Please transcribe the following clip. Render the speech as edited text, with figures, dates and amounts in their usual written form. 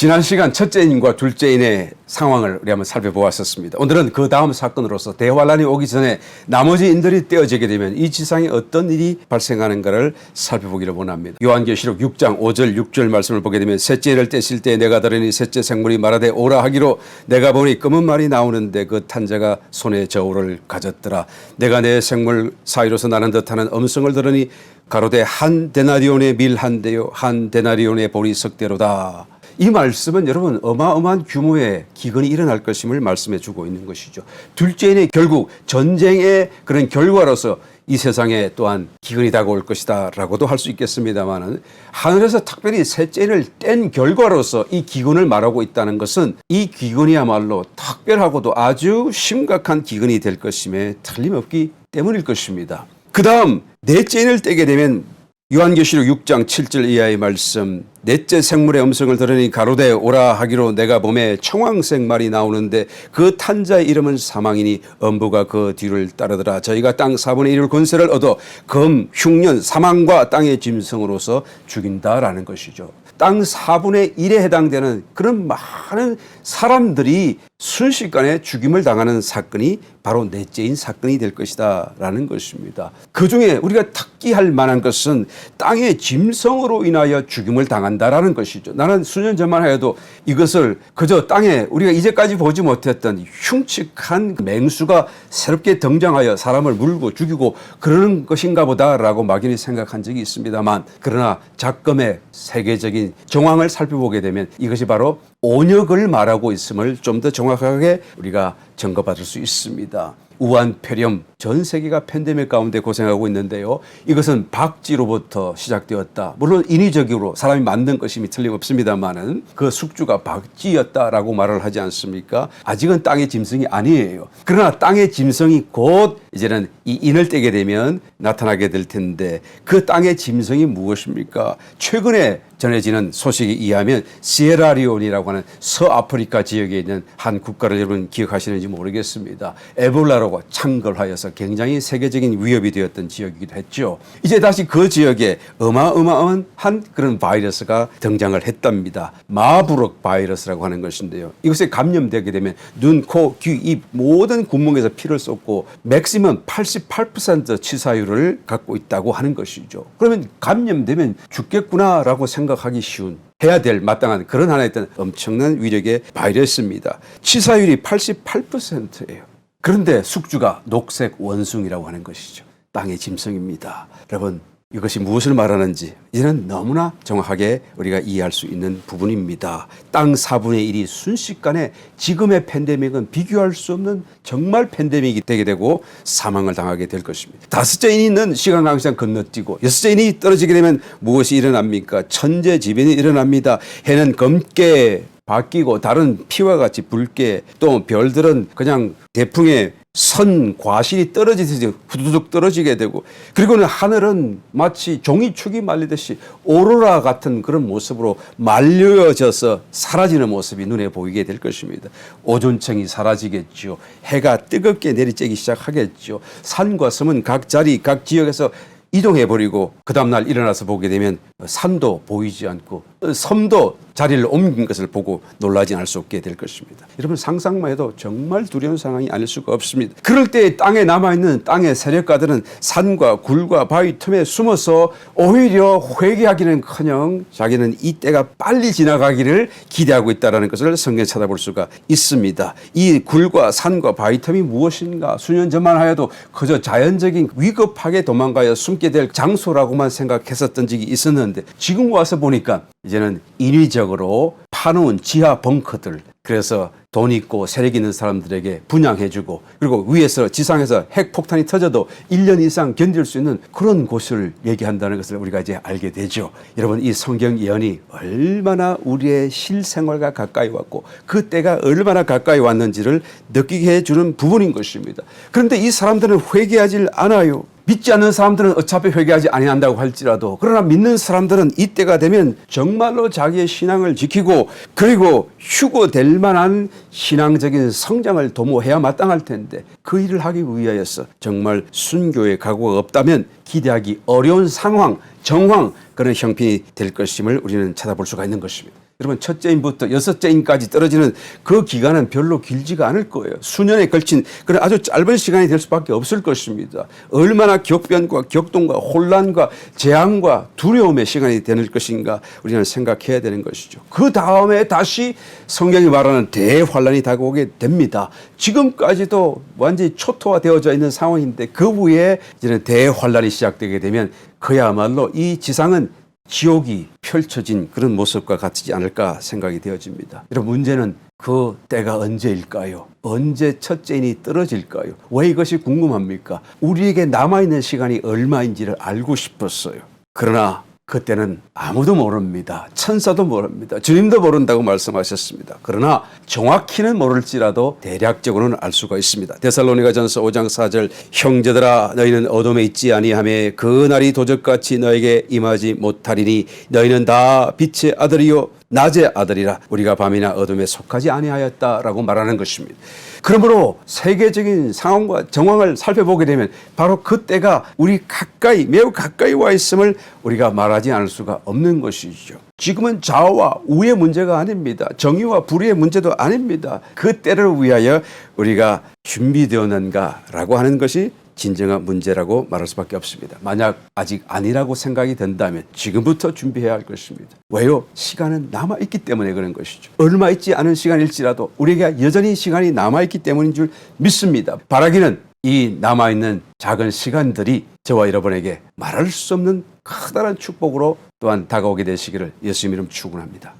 지난 시간 첫째인과 둘째인의 상황을 우리 한번 살펴보았었습니다. 오늘은 그 다음 사건으로서 대환란이 오기 전에 나머지 인들이 떼어지게 되면 이 지상에 어떤 일이 발생하는가를 살펴보기를 원합니다. 요한계시록 6장 5절 6절 말씀을 보게 되면 셋째 인을 떼실 때 내가 들으니 셋째 생물이 말하되 오라 하기로 내가 보니 검은 말이 나오는데 그 탄자가 손에 저울을 가졌더라. 내가 내 생물 사이로서 나는 듯하는 음성을 들으니 가로되 한 데나리온의 밀 한 대요 한 데나리온의 보리 석대로다. 이 말씀은 여러분 어마어마한 규모의 기근이 일어날 것임을 말씀해 주고 있는 것이죠. 둘째는 결국 전쟁의 그런 결과로서 이 세상에 또한 기근이 다가올 것이다 라고도 할 수 있겠습니다만 하늘에서 특별히 셋째를 뗀 결과로서 이 기근을 말하고 있다는 것은 이 기근이야말로 특별하고도 아주 심각한 기근이 될 것임에 틀림없기 때문일 것입니다. 그 다음 넷째 인을 떼게 되면 요한계시록 6장 7절 이하의 말씀 넷째 생물의 음성을 들으니 가로되 오라 하기로 내가 봄에 청황색 말이 나오는데 그 탄자의 이름은 사망이니 엄부가 그 뒤를 따르더라. 저희가 땅 4분의 1을 권세를 얻어 검, 흉년, 사망과 땅의 짐승으로서 죽인다라는 것이죠. 땅 4분의 1에 해당되는 그런 많은 사람들이 순식간에 죽임을 당하는 사건이 바로 넷째인 사건이 될 것이다 라는 것입니다. 그중에 우리가 특기할 만한 것은 땅의 짐승으로 인하여 죽임을 당한다라는 것이죠. 나는 수년 전만 해도 이것을 그저 땅에 우리가 이제까지 보지 못했던 흉측한 맹수가 새롭게 등장하여 사람을 물고 죽이고 그러는 것인가 보다라고 막연히 생각한 적이 있습니다만 그러나 작금의 세계적인 정황을 살펴보게 되면 이것이 바로 온역을 말하고 있음을 좀 더 정확하게 우리가 증거받을 수 있습니다. 우한, 폐렴, 전 세계가 팬데믹 가운데 고생하고 있는데요. 이것은 박쥐로부터 시작되었다. 물론 인위적으로 사람이 만든 것임이 틀림없습니다만은 그 숙주가 박쥐였다라고 말을 하지 않습니까? 아직은 땅의 짐승이 아니에요. 그러나 땅의 짐승이 곧 이제는 이 인을 떼게 되면 나타나게 될 텐데 그 땅의 짐승이 무엇입니까? 최근에 전해지는 소식에 의하면 시에라리온이라고 하는 서아프리카 지역에 있는 한 국가를 여러분 기억하시는지 모르겠습니다. 에볼라라고 창궐하여서 굉장히 세계적인 위협이 되었던 지역이기도 했죠. 이제 다시 그 지역에 어마어마한 그런 바이러스가 등장을 했답니다. 마부럭 바이러스라고 하는 것인데요. 이것에 감염되게 되면 눈, 코, 귀, 입 모든 구멍에서 피를 쏟고 맥시멈 88% 치사율을 갖고 있다고 하는 것이죠. 그러면 감염되면 죽겠구나라고 생각하기 쉬운 해야 될 마땅한 그런 하나의 어떤 엄청난 위력의 바이러스입니다. 치사율이 88%예요. 그런데 숙주가 녹색 원숭이라고 하는 것이죠. 땅의 짐승입니다. 여러분 이것이 무엇을 말하는지 이제는 너무나 정확하게 우리가 이해할 수 있는 부분입니다. 땅 4분의 1이 순식간에 지금의 팬데믹은 비교할 수 없는 정말 팬데믹이 되게 되고 사망을 당하게 될 것입니다. 다섯째 인이 시간 항상 건너뛰고 여섯째 인이 떨어지게 되면 무엇이 일어납니까? 천재지변이 일어납니다. 해는 검게 바뀌고 다른 피와 같이 붉게 또 별들은 그냥 대풍에 선 과실이 떨어지듯이 후두둑 떨어지게 되고 그리고는 하늘은 마치 종이축이 말리듯이 오로라 같은 그런 모습으로 말려져서 사라지는 모습이 눈에 보이게 될 것입니다. 오존층이 사라지겠죠. 해가 뜨겁게 내리쬐기 시작하겠죠. 산과 섬은 각 자리 각 지역에서 이동해버리고 그 다음날 일어나서 보게 되면 산도 보이지 않고 섬도 자리를 옮긴 것을 보고 놀라지 않을 수 없게 될 것입니다. 여러분 상상만 해도 정말 두려운 상황이 아닐 수가 없습니다. 그럴 때 땅에 남아있는 땅의 세력가들은 산과 굴과 바위 틈에 숨어서 오히려 회개하기는커녕 자기는 이 때가 빨리 지나가기를 기대하고 있다는 것을 성경에 찾아볼 수가 있습니다. 이 굴과 산과 바위 틈이 무엇인가 수년 전만 하여도 그저 자연적인 위급하게 도망가야 숨게 될 장소라고만 생각했었던 적이 있었는데 지금 와서 보니까 이제는 인위적으로 파놓은 지하 벙커들 그래서 돈 있고 세력 있는 사람들에게 분양해주고 그리고 위에서 지상에서 핵폭탄이 터져도 1년 이상 견딜 수 있는 그런 곳을 얘기한다는 것을 우리가 이제 알게 되죠. 여러분 이 성경 예언이 얼마나 우리의 실생활과 가까이 왔고 그 때가 얼마나 가까이 왔는지를 느끼게 해주는 부분인 것입니다. 그런데 이 사람들은 회개하지 않아요. 믿지 않는 사람들은 어차피 회개하지 아니한다고 할지라도 그러나 믿는 사람들은 이때가 되면 정말로 자기의 신앙을 지키고 그리고 휴거될 만한 신앙적인 성장을 도모해야 마땅할 텐데 그 일을 하기 위하여서 정말 순교의 각오가 없다면 기대하기 어려운 상황, 정황 그런 형편이 될 것임을 우리는 찾아볼 수가 있는 것입니다. 여러분 첫째인부터 여섯째인까지 떨어지는 그 기간은 별로 길지가 않을 거예요. 수년에 걸친 그런 아주 짧은 시간이 될 수밖에 없을 것입니다. 얼마나 격변과 격동과 혼란과 재앙과 두려움의 시간이 되는 것인가 우리는 생각해야 되는 것이죠. 그 다음에 다시 성경이 말하는 대환란이 다가오게 됩니다. 지금까지도 완전히 초토화되어져 있는 상황인데 그 후에 이제는 대환란이 시작되게 되면 그야말로 이 지상은 지옥이 펼쳐진 그런 모습과 같지 않을까 생각이 되어집니다. 여러분 문제는 그 때가 언제일까요? 언제 첫째인이 떨어질까요? 왜 이것이 궁금합니까? 우리에게 남아있는 시간이 얼마인지를 알고 싶었어요. 그러나 그때는 아무도 모릅니다. 천사도 모릅니다. 주님도 모른다고 말씀하셨습니다. 그러나 정확히는 모를지라도 대략적으로는 알 수가 있습니다. 데살로니가전서 5장 4절 형제들아 너희는 어둠에 있지 아니하며 그 날이 도적같이 너에게 임하지 못하리니 너희는 다 빛의 아들이요 낮의 아들이라 우리가 밤이나 어둠에 속하지 아니하였다라고 말하는 것입니다. 그러므로 세계적인 상황과 정황을 살펴보게 되면 바로 그때가 우리 가까이 매우 가까이 와 있음을 우리가 말하지 않을 수가 없는 것이죠. 지금은 좌와 우의 문제가 아닙니다. 정의와 불의의 문제도 아닙니다. 그 때를 위하여 우리가 준비되었는가라고 하는 것이 진정한 문제라고 말할 수밖에 없습니다. 만약 아직 아니라고 생각이 된다면 지금부터 준비해야 할 것입니다. 왜요? 시간은 남아있기 때문에 그런 것이죠. 얼마 있지 않은 시간일지라도 우리에게 여전히 시간이 남아있기 때문인 줄 믿습니다. 바라기는 이 남아있는 작은 시간들이 저와 여러분에게 말할 수 없는 커다란 축복으로 또한 다가오게 되시기를 예수님 이름 축원합니다.